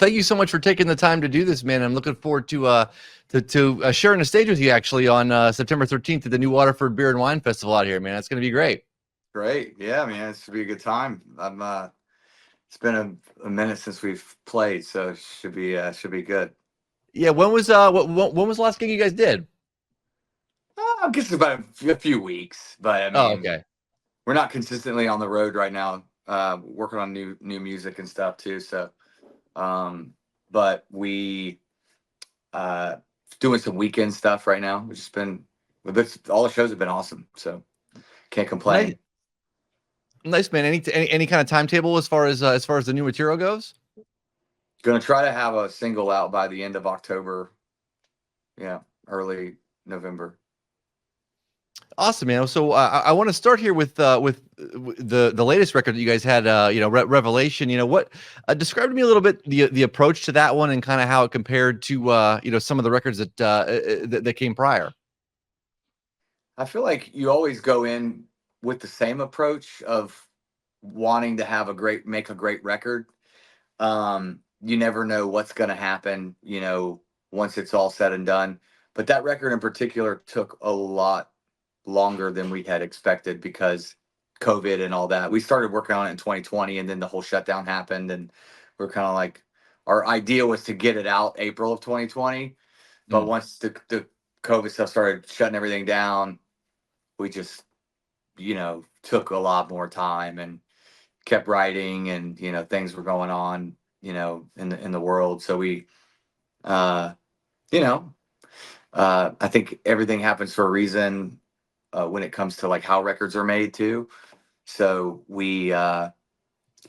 thank you so much for taking the time to do this, man. I'm looking forward to sharing a stage with you actually on September 13th at the new Waterford Beer and Wine Festival out here, man. It's going to be great. Great. Yeah, man, it should be a good time. It's been a minute since we've played, so it should be good. Yeah. When was the last gig you guys did? I guess it's about a few weeks, but I Oh, mean, okay. we're not consistently on the road right now, working on new music and stuff too. So, but we doing some weekend stuff right now, which has been, all the shows have been awesome. So can't complain. Nice, man. Any kind of timetable as far as the new material goes? Gonna try to have a single out by the end of October. Yeah, early November. Awesome, man. So I want to start here with the latest record that you guys had, Revelation. What describe to me a little bit the approach to that one and kind of how it compared to some of the records that came prior. I feel like you always go in with the same approach of wanting to make a great record. You never know what's going to happen, once it's all said and done. But that record in particular took a lot longer than we had expected because COVID and all that. We started working on it in 2020 and then the whole shutdown happened, and we're kind of like, our idea was to get it out April of 2020. But once the COVID stuff started shutting everything down, we just, took a lot more time and kept writing, and, things were going on, in the world. So we, I think everything happens for a reason when it comes to like how records are made too. So we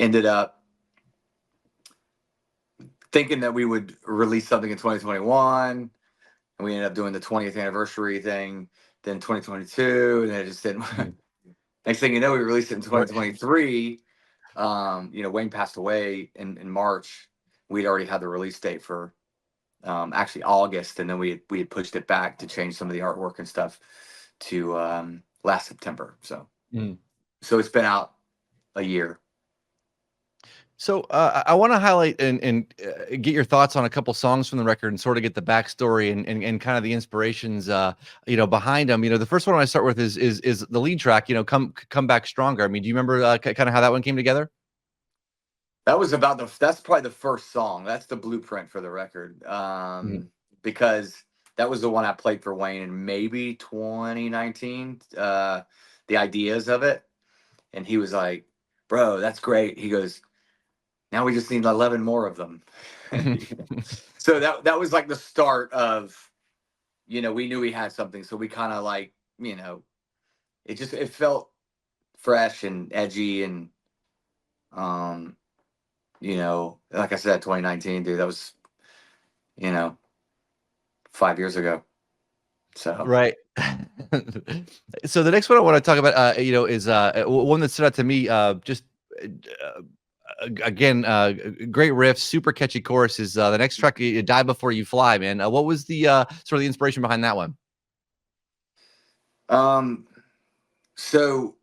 ended up thinking that we would release something in 2021, and we ended up doing the 20th anniversary thing, then 2022, and then it just didn't. Next thing you know, we released it in 2023. Wayne passed away in March. We'd already had the release date for actually August, and then we had pushed it back to change some of the artwork and stuff to last September. So so it's been out a year. So I want to highlight and get your thoughts on a couple songs from the record and sort of get the backstory and kind of the inspirations behind them. The first one I start with is the lead track, come back stronger. I mean, do you remember kind of how that one came together? That was that's probably the first song. That's the blueprint for the record. Because that was the one I played for Wayne in maybe 2019, the ideas of it. And he was like, bro, that's great. He goes, now we just need 11 more of them. So that was like the start of, we knew we had something. So we kind of like, it felt fresh and edgy and, like I said, 2019, dude, that was, 5 years ago. So right. So the next one I want to talk about, is one that stood out to me. Again, great riff, super catchy chorus. Is the next track, "Die Before You Fly," man? What was the sort of the inspiration behind that one? So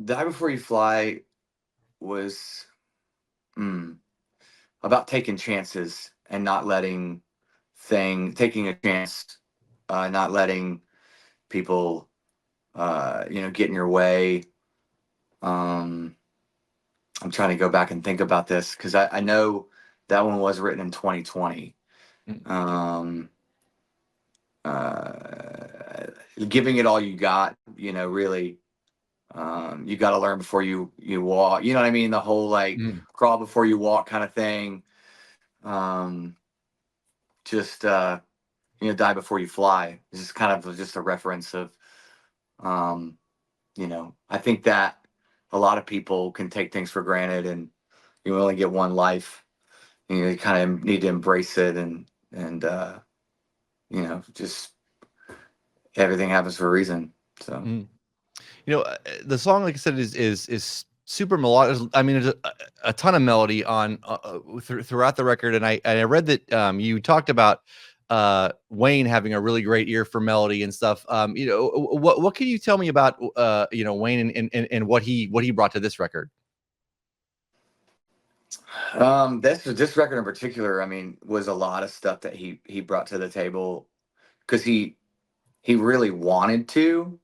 "Die Before You Fly" was about taking chances and not taking a chance, not letting people, get in your way. I'm trying to go back and think about this because I know that one was written in 2020. Giving it all you got, really. You got to learn before you walk. You know what I mean? The whole like crawl before you walk kind of thing. Just die before you fly. This is kind of just a reference of, I think that a lot of people can take things for granted, and you only get one life. You kind of need to embrace it, and just everything happens for a reason. So, the song, like I said, is super melodic. I mean, there's a ton of melody on throughout the record, and I read that you talked about Wayne having a really great ear for melody and stuff. What can you tell me about Wayne and what he brought to this record? This record in particular, I mean, was a lot of stuff that he brought to the table because he really wanted to.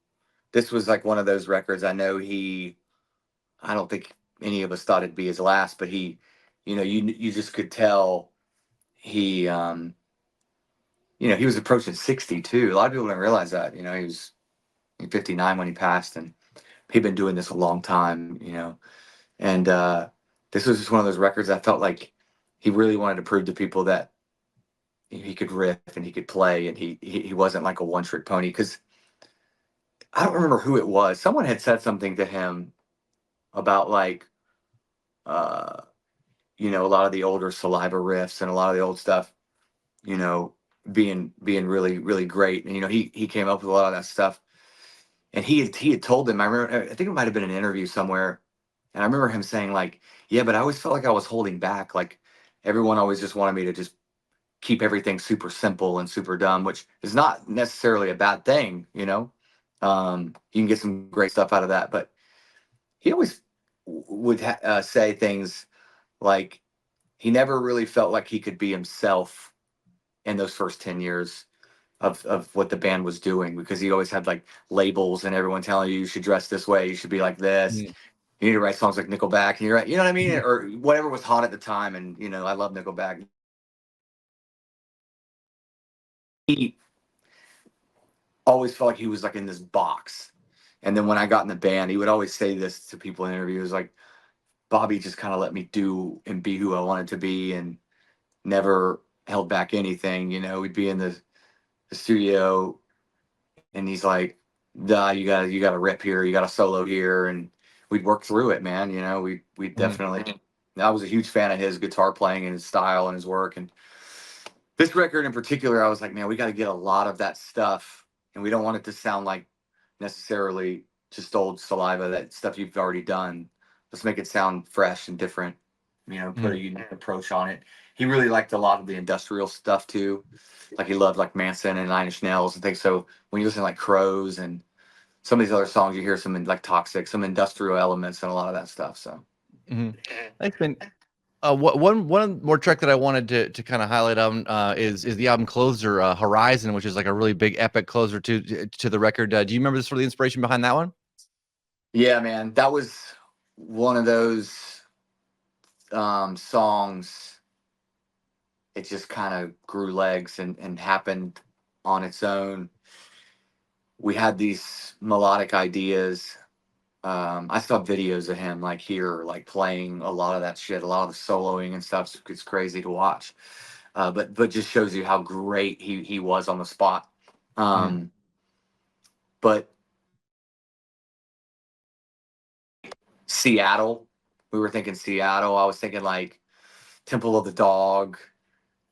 This was like one of those records. I don't think any of us thought it'd be his last, but you just could tell he, he was approaching 62. A lot of people didn't realize that. He was 59 when he passed, and he'd been doing this a long time. And this was just one of those records I felt like he really wanted to prove to people that he could riff and he could play, and he wasn't like a one trick pony. Because I don't remember who it was. Someone had said something to him about like, uh, a lot of the older Saliva riffs and a lot of the old stuff, you know, being really really great. And he came up with a lot of that stuff, and he had told them. I remember, I think it might have been an interview somewhere, and I remember him saying like, yeah, but I always felt like I was holding back. Like everyone always just wanted me to just keep everything super simple and super dumb, which is not necessarily a bad thing. You can get some great stuff out of that, but he always would say things like he never really felt like he could be himself in those first 10 years of what the band was doing, because he always had like labels and everyone telling you should dress this way, you should be like this, Mm. you need to write songs like Nickelback, and you're right, you know what I mean, or whatever was hot at the time. And I love Nickelback. He always felt like he was like in this box. And then when I got in the band, he would always say this to people in interviews, like, Bobby just kind of let me do and be who I wanted to be, and never held back anything. We'd be in the studio, and he's like, "Duh, you got to rip here, you got to solo here," and we'd work through it, man. We Mhm. definitely. I was a huge fan of his guitar playing and his style and his work, and this record in particular, I was like, man, we got to get a lot of that stuff, and we don't want it to sound like necessarily just old Saliva, that stuff you've already done. Let's make it sound fresh and different. Put a Mhm. unique approach on it. He really liked a lot of the industrial stuff too. Like he loved like Manson and Nine Inch Nails and things. So when you listen to like Crows and some of these other songs, you hear some like Toxic, some industrial elements and a lot of that stuff. So Mhm. Thanks, man. One more track that I wanted to kind of highlight is the album closer, Horizon, which is like a really big epic closer to the record. Do you remember this for the inspiration behind that one? yeah, man, that was one of those songs. It just kind of grew legs and happened on its own. We had these melodic ideas. I saw videos of him like here, like playing a lot of that shit, a lot of the soloing and stuff. It's crazy to watch, but just shows you how great he was on the spot. Mhm. Um, but Seattle, we were thinking Seattle. I was thinking like Temple of the Dog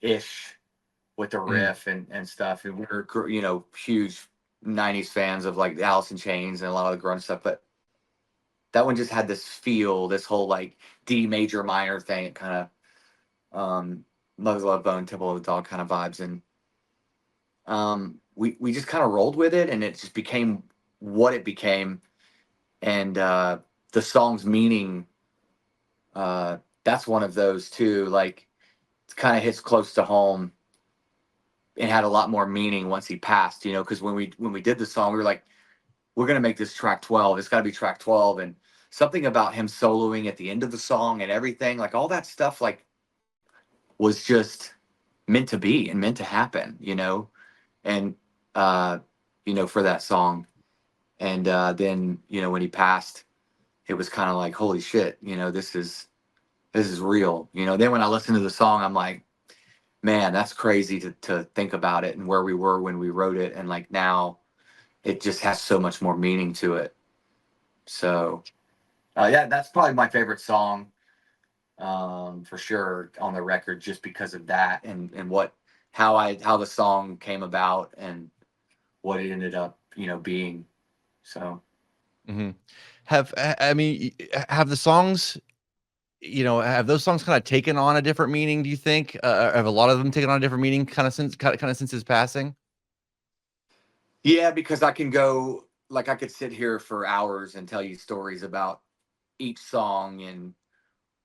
ish with the Mhm. riff and stuff. And we were huge '90s fans of like the Alice in Chains and a lot of the grunge stuff, but that one just had this feel, this whole like D major minor thing. It kind of Mother's Love Bone, Temple of the Dog kind of vibes, and we just kind of rolled with it, and it just became what it became. And the song's meaning, that's one of those too. Like it kind of hits close to home and had a lot more meaning once he passed. Because when we did the song, we were like, we're gonna make this track 12. It's got to be track 12, and something about him soloing at the end of the song and everything, like all that stuff, like was just meant to be and meant to happen, and uh, for that song. And then when he passed, it was kind of like, holy shit, this is real. Then when I listened to the song, I'm like, man, that's crazy to think about it and where we were when we wrote it, and like now it just has so much more meaning to it. So yeah, that's probably my favorite song, for sure, on the record, just because of that, and how the song came about and what it ended up being. So Mhm. I mean, have the songs, have those songs kind of taken on a different meaning, do you think? Have a lot of them taken on a different meaning kind of since his passing? yeah, because I could sit here for hours and tell you stories about each song and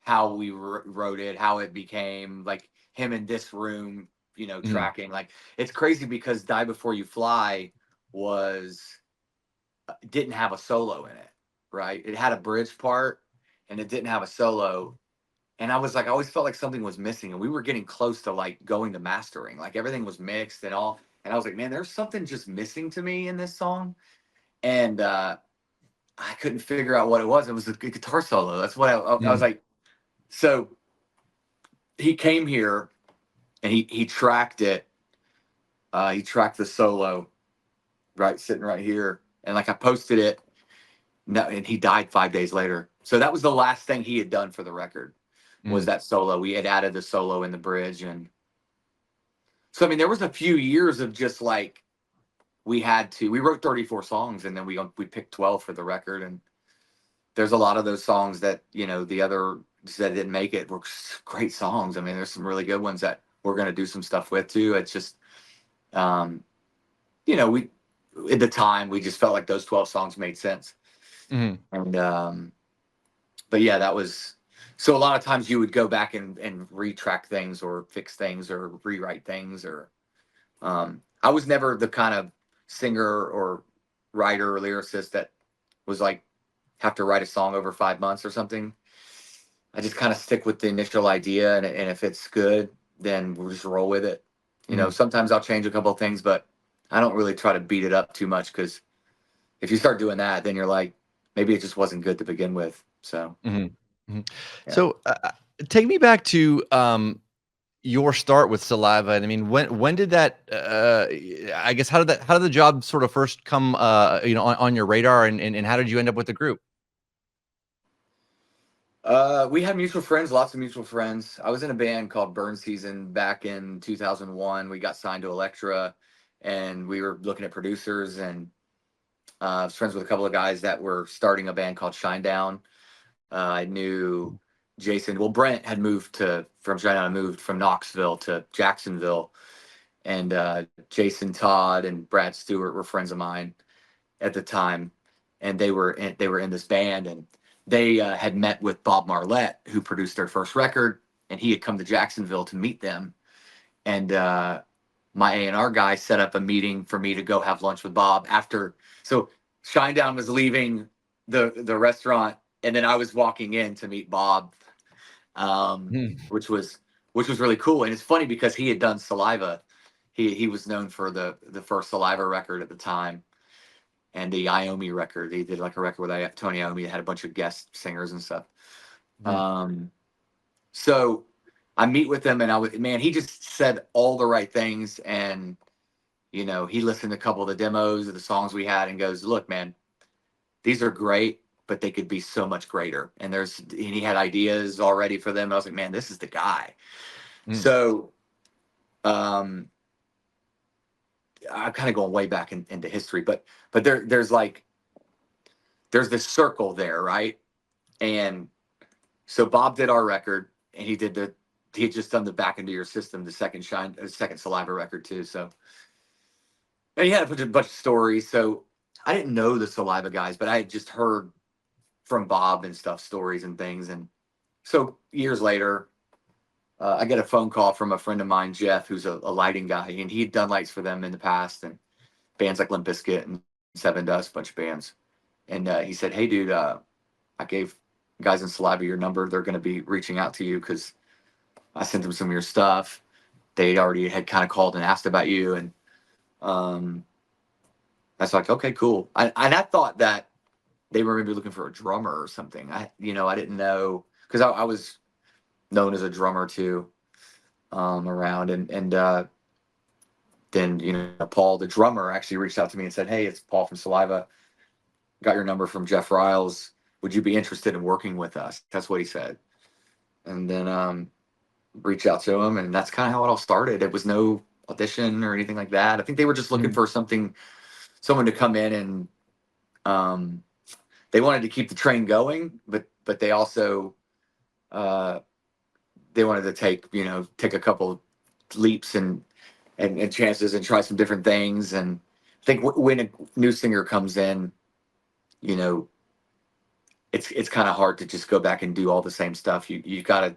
how we wrote it, how it became like him in this room, Mm, tracking. Like it's crazy because Die Before You Fly was didn't have a solo in it, right? It had a bridge part and it didn't have a solo. And I was like, I always felt like something was missing, and we were getting close to like going to mastering. Like everything was mixed and all. And I was like, man, there's something just missing to me in this song. And I couldn't figure out what it was. It was a guitar solo. That's what I was mm, like. So he came here and he tracked it. He tracked the solo, right, sitting right here. And like I posted it. No, and he died 5 days later. So that was the last thing he had done for the record, was mm, that solo. We had added the solo in the bridge. And so I mean there was a few years of just like we wrote 34 songs, and then we picked 12 for the record. And there's a lot of those songs that the other that didn't make it were great songs. I mean, there's some really good ones that we're going to do some stuff with too. It's just um we at the time we just felt like those 12 songs made sense. mm, And but yeah, that was, so a lot of times you would go back and retrack things or fix things or rewrite things. Or I was never the kind of singer or writer or lyricist that was like have to write a song over 5 months or something. I just kind of stick with the initial idea, and if it's good, then we'll just roll with it. mm, Sometimes I'll change a couple of things, but I don't really try to beat it up too much, because if you start doing that, then you're like, maybe it just wasn't good to begin with. So mm, mm. yeah. So, take me back to your start with Saliva. And I mean, when did that? I guess how did the job sort of first come? On your radar, and how did you end up with the group? We had mutual friends, lots of mutual friends. I was in a band called Burn Season back in 2001. We got signed to Elektra, and we were looking at producers. And I was friends with a couple of guys that were starting a band called Shinedown. I knew Jason. Well, Brent had moved from Shinedown, moved from Knoxville to Jacksonville, and Jason Todd and Brad Stewart were friends of mine at the time, and they were in this band. And they had met with Bob Marlette, who produced their first record, and he had come to Jacksonville to meet them. And my A&R guy set up a meeting for me to go have lunch with Bob after. So Shinedown was leaving the restaurant, and then I was walking in to meet Bob, Mm, which was really cool. And it's funny because he had done Saliva. He was known for the first Saliva record at the time, and the Iommi record. He did like a record with Tony Iommi that had a bunch of guest singers and stuff. mm, Um, so I meet with him, and man, he just said all the right things. And he listened to a couple of the demos of the songs we had and goes, "Look, man, these are great, but they could be so much greater." And he had ideas already for them. And I was like, man, this is the guy. mm, So um, I'm kind of going way back into history, but there's this circle there, right? And so Bob did our record, and he had just done the Back Into Your System, the second Saliva record too. So, and he had a bunch of stories. So I didn't know the Saliva guys, but I had just heard from Bob and stuff, stories and things. And so years later, I get a phone call from a friend of mine, Jeff, who's a lighting guy, and he'd done lights for them in the past, and bands like Limp Bizkit and Seven Dust, a bunch of bands. And he said, "Hey, dude, I gave guys in Saliva your number. They're going to be reaching out to you because I sent them some of your stuff. They already had kind of called and asked about you." And um, I was like, "Okay, cool." And I thought that they were maybe looking for a drummer or something. I didn't know, because I was known as a drummer too, around. And then Paul, the drummer, actually reached out to me and said, "Hey, it's Paul from Saliva. Got your number from Jeff Riles. Would you be interested in working with us?" That's what he said. And then reach out to him, and that's kind of how it all started. It was no audition or anything like that. I think they were just looking mm, for someone to come in, and um, they wanted to keep the train going, but they also uh, they wanted to take a couple leaps and chances and try some different things. And I think when a new singer comes in, you know, it's kind of hard to just go back and do all the same stuff. You got to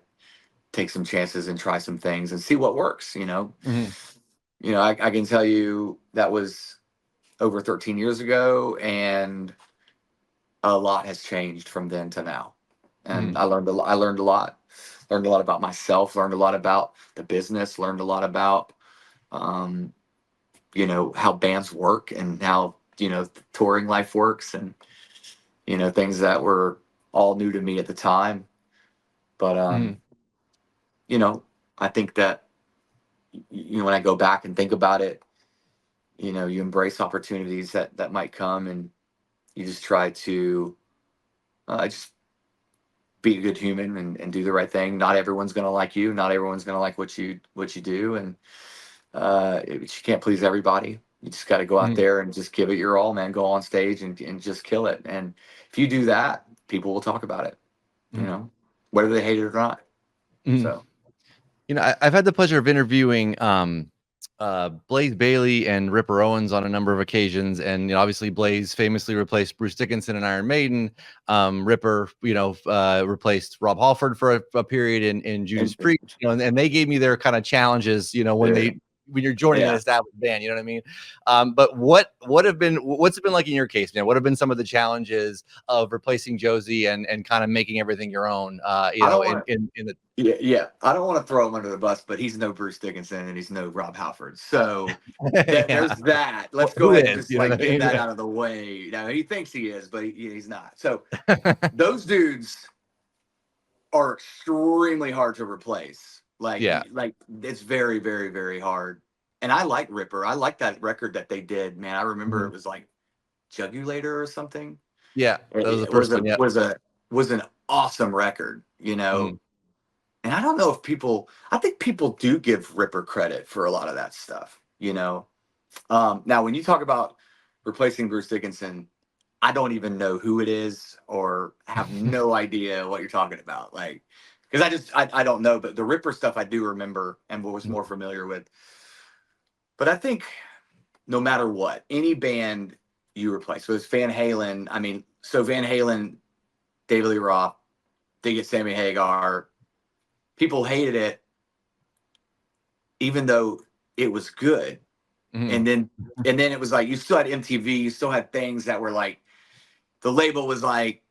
take some chances and try some things and see what works. Mhm. I can tell you that was over 13 years ago, and a lot has changed from then to now. And Mhm. I learned a lot. Learned a lot about myself. Learned a lot about the business. Learned a lot about um, how bands work and how touring life works, and things that were all new to me at the time. But Mhm. you know, I think that when I go back and think about it, you embrace opportunities that might come, and you just try to just be a good human and do the right thing. Not everyone's gonna like you. Not everyone's gonna like what you do, and you can't please everybody. You just got to go out Mhm. there and just give it your all, man. Go on stage and just kill it. And if you do that, people will talk about it, Mhm. whether they hate it or not. Mhm. So I've had the pleasure of interviewing Blaze Bailey and Ripper Owens on a number of occasions, and obviously Blaze famously replaced Bruce Dickinson in Iron Maiden. Ripper, replaced Rob Halford for a period in Judas and Priest. And they gave me their kind of challenges. yeah, When you're joining an yeah. established band, you know what I mean. But what's it been like in your case, man? What have been some of the challenges of replacing Josey and kind of making everything your own? I don't want In the Yeah, yeah. I don't want to throw him under the bus, but he's no Bruce Dickinson and he's no Rob Halford. So yeah, there's that. Let's go who ahead and is? just You know like what I get that mean? out of the way. Now he thinks he is, but he's not. So those dudes are extremely hard to replace. Yeah. Like it's very, very, very hard. And I like Ripper. I like that record that they did. Man, I remember Mhm. it was like Jugulator or something. Yeah, that was the It first one. Yep. was an awesome record. Mhm. And I don't know if I think people do give Ripper credit for a lot of that stuff. Now, when you talk about replacing Bruce Dickinson, I don't even know who it is or have no idea what you're talking about. Like, because I don't know, but the Ripper stuff I do remember and was more familiar with. But I think no matter what, any band you replace, so it's Van Halen. I mean, so Van Halen, David Lee Roth, they get Sammy Hagar. People hated it, even though it was good. Mhm. And then it was like you still had MTV, you still had things that were like the label was like,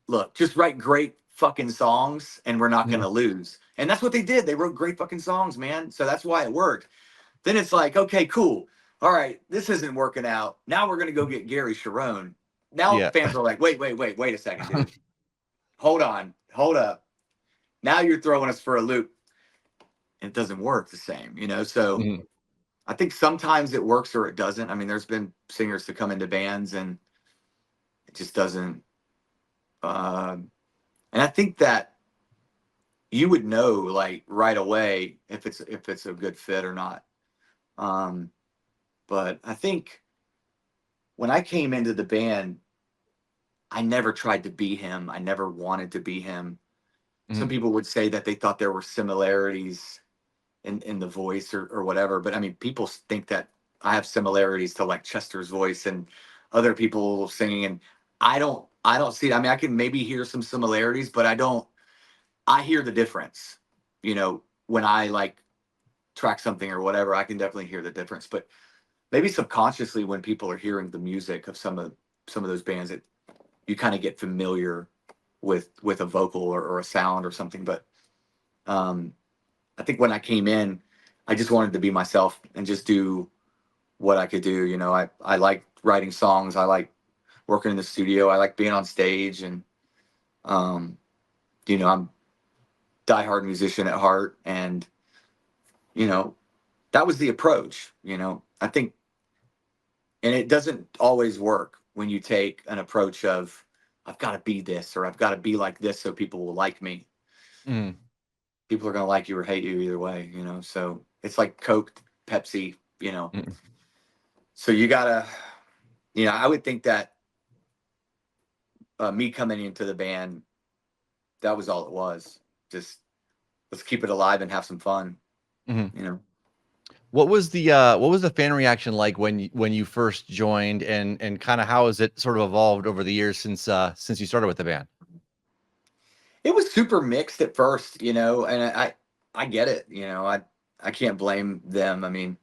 look, just write great fucking songs and we're not Mhm. gonna lose. And that's what they did. They wrote great fucking songs, man. So that's why it worked. Then it's like, okay, cool. All right, this isn't working out. Now we're gonna go get Gary Sharon. Now Yeah. fans are like, wait a second, dude. Hold on, hold up. Now you're throwing us for a loop. And it doesn't work the same. So Mhm. I think sometimes it works or it doesn't. I mean, there's been singers to come into bands and it just doesn't. And I think that you would know like right away if it's a good fit or not. Um, but I think when I came into the band, I never tried to be him. I never wanted to be him. Some Mhm. people would say that they thought there were similarities in the voice or whatever. But I mean, people think that I have similarities to like Chester's voice and other people singing, and I don't see. I mean, I can maybe hear some similarities, but I don't. I hear the difference. When I like track something or whatever, I can definitely hear the difference. But maybe subconsciously, when people are hearing the music of some of those bands, you kind of get familiar with a vocal or a sound or something. But um, I think when I came in, I just wanted to be myself and just do what I could do. I like writing songs. I like working in the studio. I like being on stage, and um, I'm diehard musician at heart, and you know, that was the approach. I think, and it doesn't always work when you take an approach of I've got to be this or I've got to be like this so people will like me. Mhm. People are going to like you or hate you either way. So it's like Coke, Pepsi. Mhm. So you gotta, I would think that me coming into the band, that was all it was. Just let's keep it alive and have some fun. Mhm. You know. What was the fan reaction like when you first joined, and kind of how has it sort of evolved over the years since you started with the band? it was super mixed at first, you know, and I get it, you know, I can't blame them. I mean,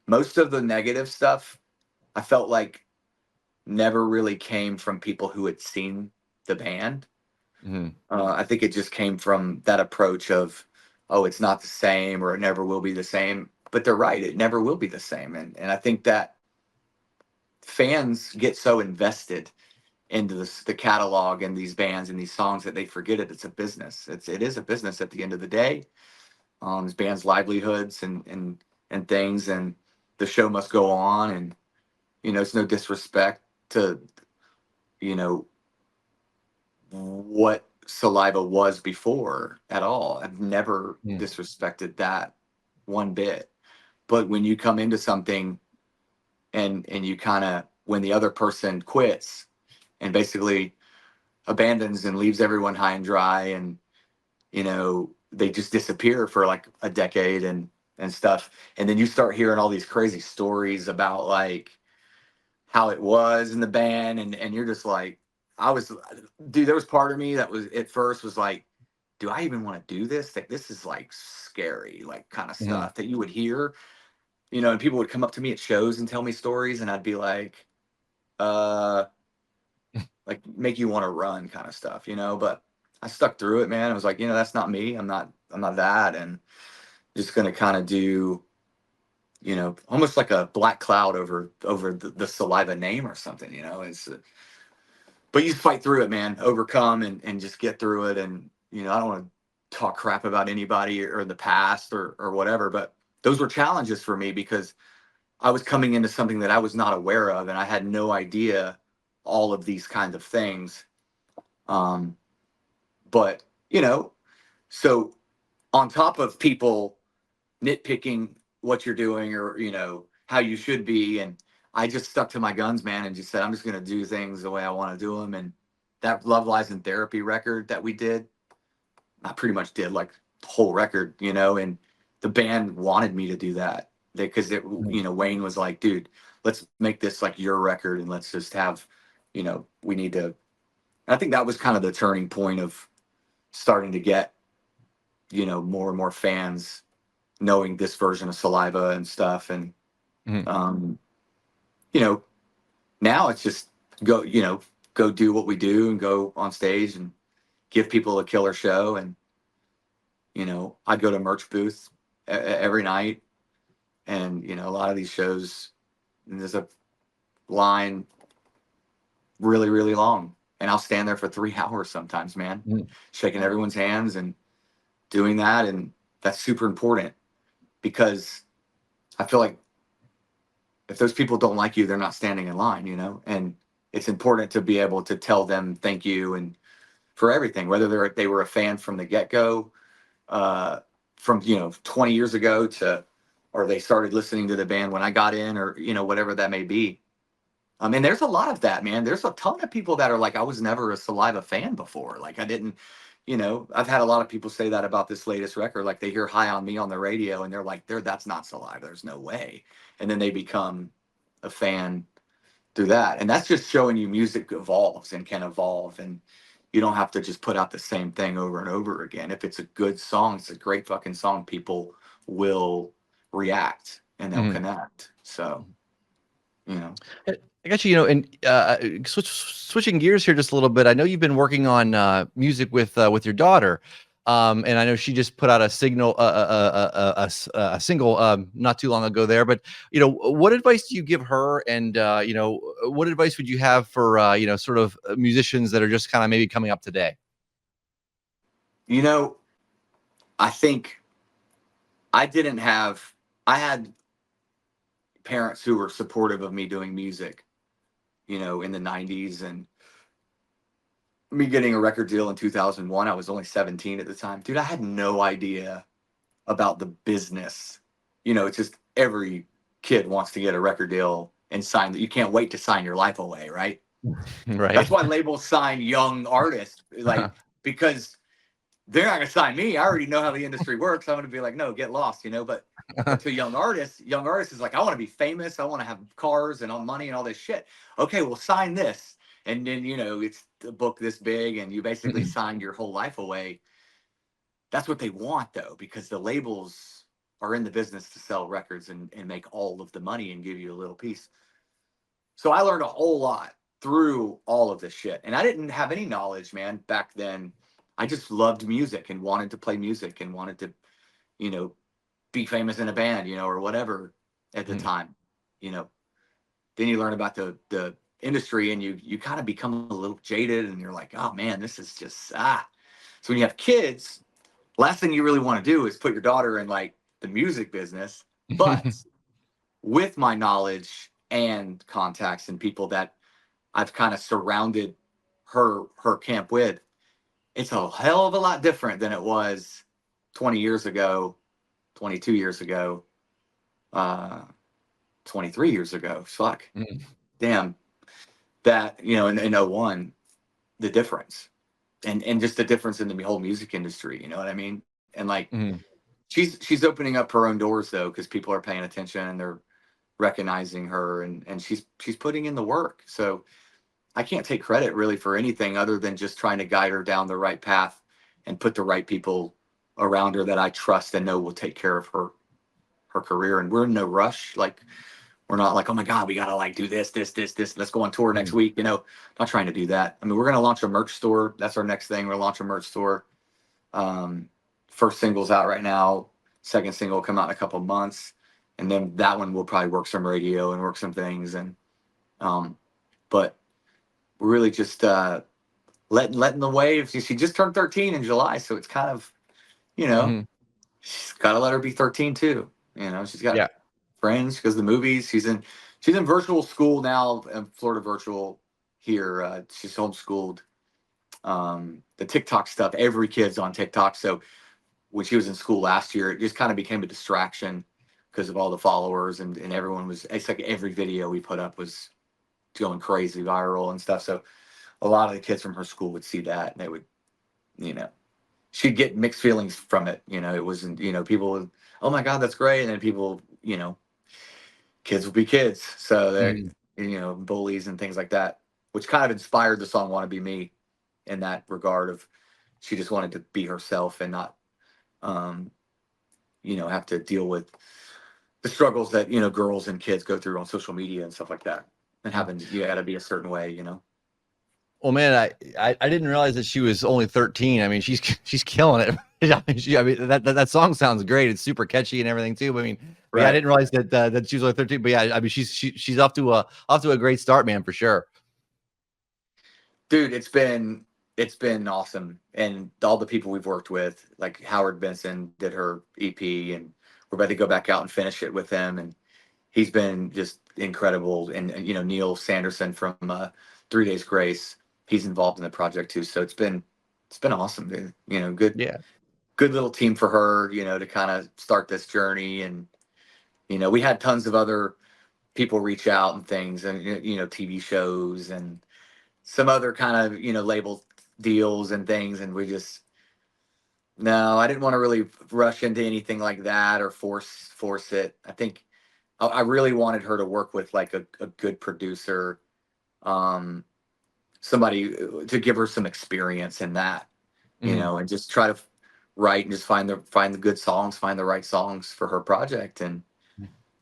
most of the negative stuff I felt like never really came from people who had seen the band. Mhm. I think it just came from that approach of, oh, it's not the same or it never will be the same. But they're right, it never will be the same. And I think that fans get so invested into the catalog and these bands and these songs that they forget it. It's a business. It is a business at the end of the day. These bands' livelihoods and things, and the show must go on. And you know, it's no disrespect to, you know, what Saliva was before at all. I've never Mm. disrespected that one bit. But when you come into something and you kind of, when the other person quits and basically abandons and leaves everyone high and dry, and you know, they just disappear for like a decade and stuff, and then you start hearing all these crazy stories about like how it was in the band, and you're just like, I was, dude, there was part of me that was at first was like, do I even want to do this? Like, this is like scary, like kind of Mhm. stuff that you would hear, you know, and people would come up to me at shows and tell me stories, and I'd be uh, like make you want to run kind of stuff, you know, but I stuck through it, man. I was like, you know, that's not me. I'm not that. And just going to kind of do, you know, almost like a black cloud over the Saliva name or something, you know. It's but you fight through it, man. Overcome and just get through it. And you know, I don't want to talk crap about anybody or the past or whatever, but those were challenges for me because I was coming into something that I was not aware of, and I had no idea all of these kinds of things. Um, but you know, so on top of people nitpicking what you're doing or you know how you should be, and I just stuck to my guns, man, and just said I'm just going to do things the way I want to do them. And that Love Lies in Therapy record that we did, I pretty much did like the whole record, you know. And the band wanted me to do that because it, Mhm. you know, Wayne was like, dude, let's make this like your record and let's just have, you know, we need to. I think that was kind of the turning point of starting to get, you know, more and more fans knowing this version of Saliva and stuff. And Mhm. um, you know, now it's just go, you know, go do what we do and go on stage and give people a killer show. And you know, I'd go to merch booth every night, and you know, a lot of these shows, there's a line really long, and I'll stand there for 3 hours sometimes, man, Mhm. shaking everyone's hands and doing that. And that's super important because I feel like if those people don't like you, they're not standing in line, you know. And it's important to be able to tell them thank you and for everything, whether they were a fan from the get go, from you know 20 years ago to, or they started listening to the band when I got in, or you know whatever that may be. I mean, there's a lot of that, man. There's a ton of people that are like, I was never a Saliva fan before. Like I didn't, you know, I've had a lot of people say that about this latest record. Like they hear High on Me on the radio and they're like, that's not Saliva. There's no way. And then they become a fan through that. And that's just showing you music evolves and can evolve. And you don't have to just put out the same thing over and over again. If it's a good song, it's a great fucking song, people will react and they'll Mhm. connect. So, you know. I got you, you know, and switching gears here just a little bit. I know you've been working on music with your daughter, and I know she just put out a signal, a single not too long ago there. But you know, what advice do you give her, and you know, what advice would you have for you know, sort of musicians that are just kind of maybe coming up today? You know, I think I didn't have, I had parents who were supportive of me doing music, you know, in the 90s, and me getting a record deal in 2001. I was only 17 at the time. Dude, I had no idea about the business. You know, it's just every kid wants to get a record deal and sign that. You can't wait to sign your life away, right? That's Right. why labels sign young artists, like, because they're not going to sign me. I already know how the industry works. I'm going to be like, no, get lost, you know. But to young artists is like, I want to be famous. I want to have cars and all money and all this shit. Okay, well, sign this, and then you know, it's a book this big and you basically signed your whole life away. That's what they want though, because the labels are in the business to sell records and make all of the money and give you a little piece. So I learned a whole lot through all of this shit. And I didn't have any knowledge, man, back then. I just loved music and wanted to play music and wanted to, you know, be famous in a band, you know, or whatever at the time, you know. Then you learn about the industry and you kind of become a little jaded and you're like, oh man, this is just So when you have kids, last thing you really want to do is put your daughter in like the music business. But with my knowledge and contacts and people that I've kind of surrounded her camp with, it's a hell of a lot different than it was 20 years ago, 22 years ago, 23 years ago. Fuck. Damn. That, you know, in 01, the difference. And just the difference in the whole music industry, you know what I mean? And like she's opening up her own doors though, because people are paying attention and they're recognizing her and she's putting in the work. So I can't take credit really for anything other than just trying to guide her down the right path and put the right people around her that I trust and know will take care of her career. And we're in no rush. Like we're not like, oh my God, we gotta like do this. Let's go on tour next week. You know, not trying to do that. I mean, we're gonna launch a merch store. That's our next thing. We're gonna launch a merch store. First single's out right now. Second single will come out in a couple of months. And then that one will probably work some radio and work some things. And but we're really just letting the waves. She just turned 13 in July, so it's kind of, you know, she's got to let her be 13 too. You know, she's got friends. She goes to the movies. She's in virtual school now, Florida virtual here. She's homeschooled. The TikTok stuff, every kid's on TikTok. So when she was in school last year, it just kind of became a distraction because of all the followers and everyone was, it's like every video we put up was going crazy viral and stuff. So a lot of the kids from her school would see that and they would, you know, she'd get mixed feelings from it. You know, it wasn't, you know, people would, oh my God, that's great. And then people, you know, kids will be kids. So they're, you know, bullies and things like that, which kind of inspired the song Wanna Be Me in that regard of she just wanted to be herself and not, you know, have to deal with the struggles that, you know, girls and kids go through on social media and stuff like that. And having, you got to be a certain way, you know? Well, man, I didn't realize that she was only 13. I mean, she's killing it. I mean, that song sounds great. It's super catchy and everything too. But I mean, yeah, I didn't realize that she was only 13. But yeah, I mean, she's off to a great start, man, for sure. Dude, it's been awesome, and all the people we've worked with, like Howard Benson did her EP, and we're about to go back out and finish it with him, and he's been just incredible. And you know, Neil Sanderson from 3 Days Grace, he's involved in the project too. So it's been awesome, dude. You know, good little team for her, you know, to kind of start this journey. And you know, we had tons of other people reach out and things, and you know, TV shows and some other kind of, you know, label deals and things. And we just, no, I didn't want to really rush into anything like that or force it. I think I really wanted her to work with like a good producer, somebody to give her some experience in that, you know, and just try to write and just find the good songs, find the right songs for her project. And,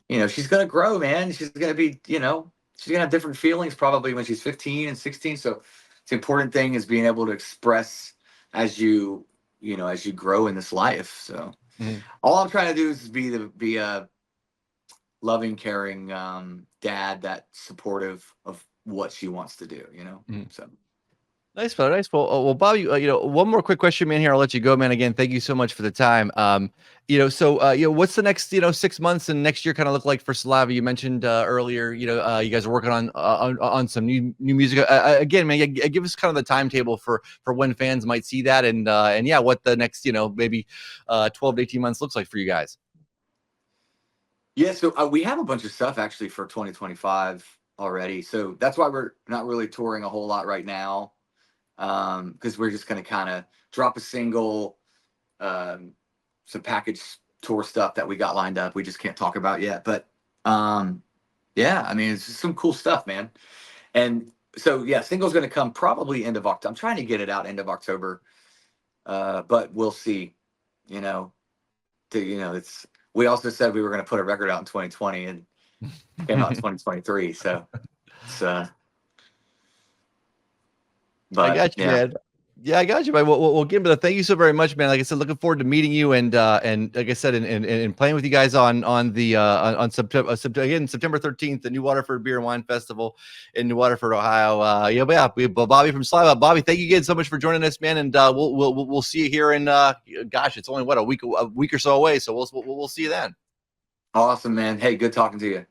you know, she's going to grow, man. She's going to be, you know, she's gonna have different feelings probably when she's 15 and 16. So the important thing is being able to express as you know, as you grow in this life. So all I'm trying to do is be a loving, caring dad that's supportive of what she wants to do, you know? So Nice, fella. Nice. Well, Bobby, you know, one more quick question, man. Here, I'll let you go, man. Again, thank you so much for the time. You know, so you know, what's the next, you know, 6 months and next year kind of look like for Saliva? You mentioned earlier, you know, you guys are working on some new music. Again, man, give us kind of the timetable for when fans might see that, and yeah, what the next, you know, maybe 12 to 18 months looks like for you guys. Yeah, so we have a bunch of stuff actually for 2025 already. So that's why we're not really touring a whole lot right now. Because we're just going to kind of drop a single, some package tour stuff that we got lined up. We just can't talk about yet. But yeah, I mean, it's just some cool stuff, man. And So yeah, single's going to come probably end of October. I'm trying to get it out end of October, but we'll see. You know, it's. We also said we were going to put a record out in 2020, and came out in 2023. So it's I but got you, yeah, man. Yeah, I got you, man. Well, Gimba, thank you so very much, man. Like I said, looking forward to meeting you and like I said, and playing with you guys on the on September September 13th, the New Waterford Beer and Wine Festival in New Waterford, Ohio. Yeah, but yeah, Bobby from Saliva. Bobby, thank you again so much for joining us, man. And we'll see you here in gosh, it's only what a week or so away, so we'll see you then. awesome, man. Hey, good talking to you.